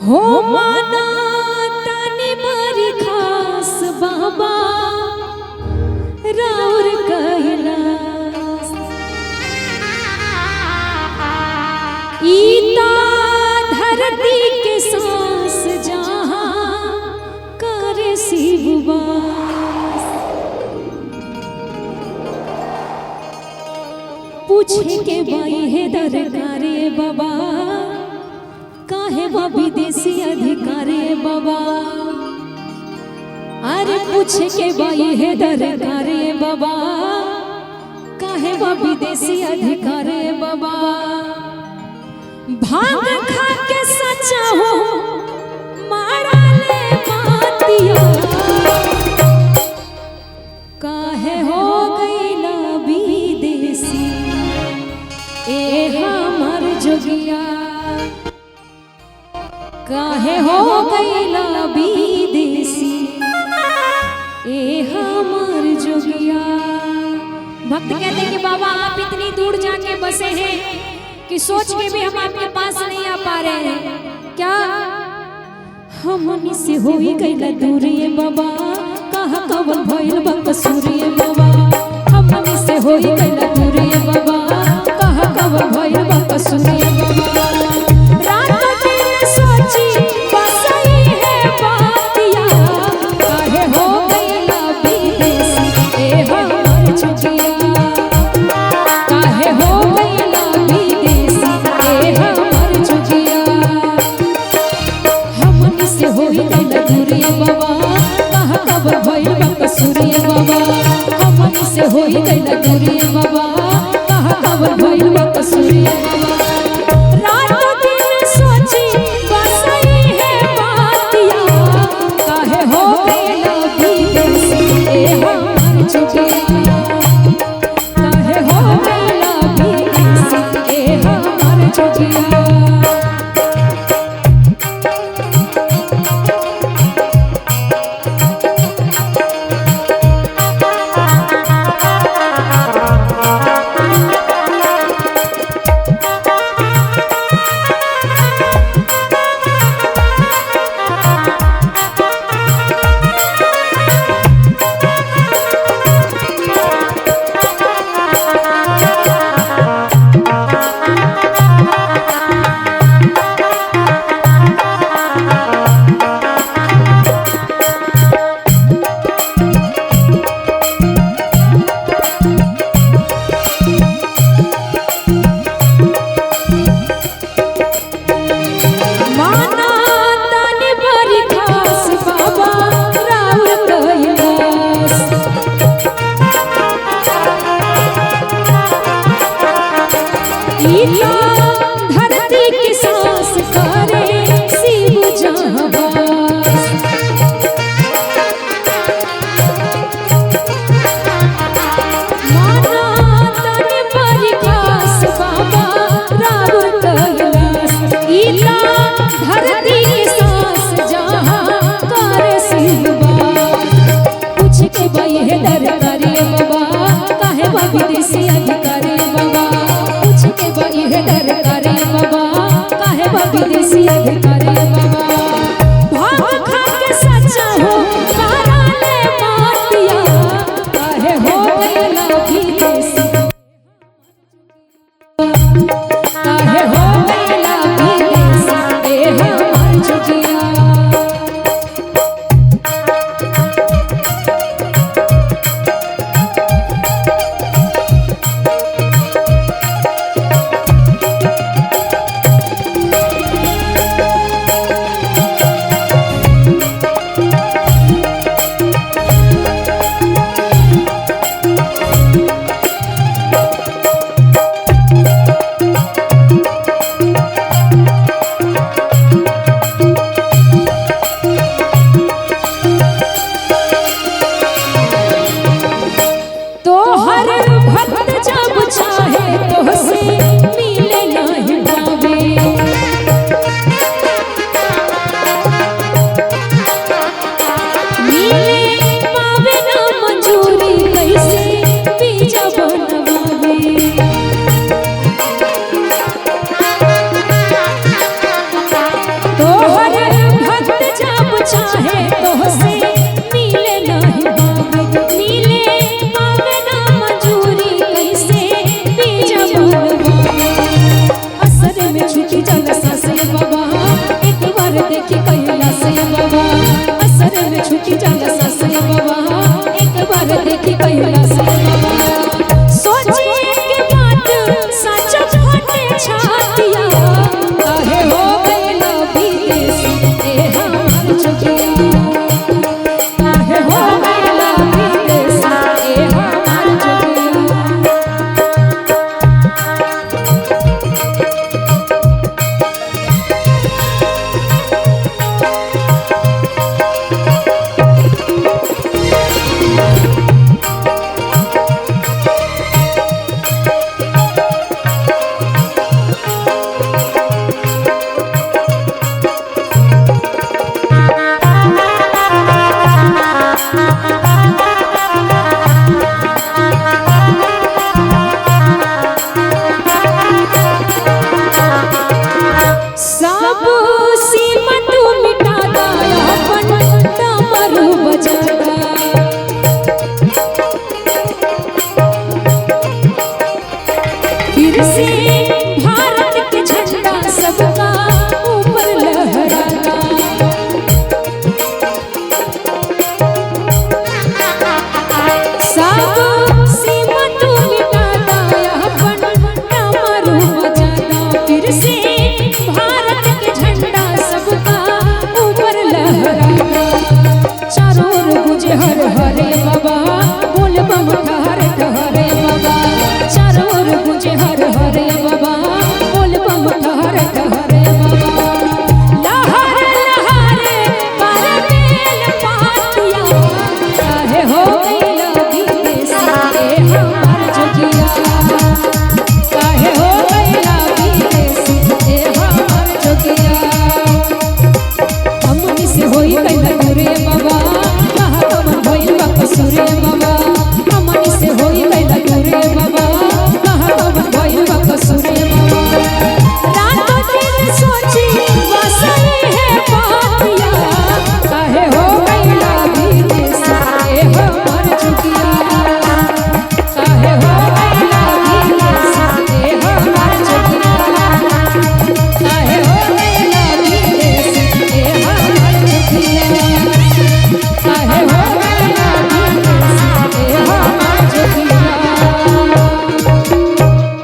हो माना तनी बरी खास बाबा राउर कैलाश ईता धरती के सांस जहाँ करे शिववास पूछे के बाई है दरकारे बाबा काहे वो विदेशी अधिकारी बाबा अरे पूछे के बाई है दरकारे बाबा काहे वो विदेशी अधिकारी बाबा भांग खा के सच्चा हो मारा ले बातिया काहे हो गईला विदेशी ए हमर जोगिया काहे हो गईला विदेशी ए हमर जोगिया। भक्त कहते हैं कि बाबा आप इतनी दूर जाके बसे हैं कि सोच के भी हम आपके पास नहीं आ पा रहे हैं क्या हमनी से हो ही गईला दूरी बाबा कहा कवन भइल बा कसूरी बाबा हमनी से हो ही गईला दूरी बाबा कहा कवन भइल बा कसूरी बाबा होई गईला दूरी बाबा कहा कवन भइल बा कसूरी बाबा रात दिन सोची बसई है बातिया काहे हो गईला विदेशी ए हमर जोगिया काहे हो गईला विदेशी ए हमर जोगिया। देखी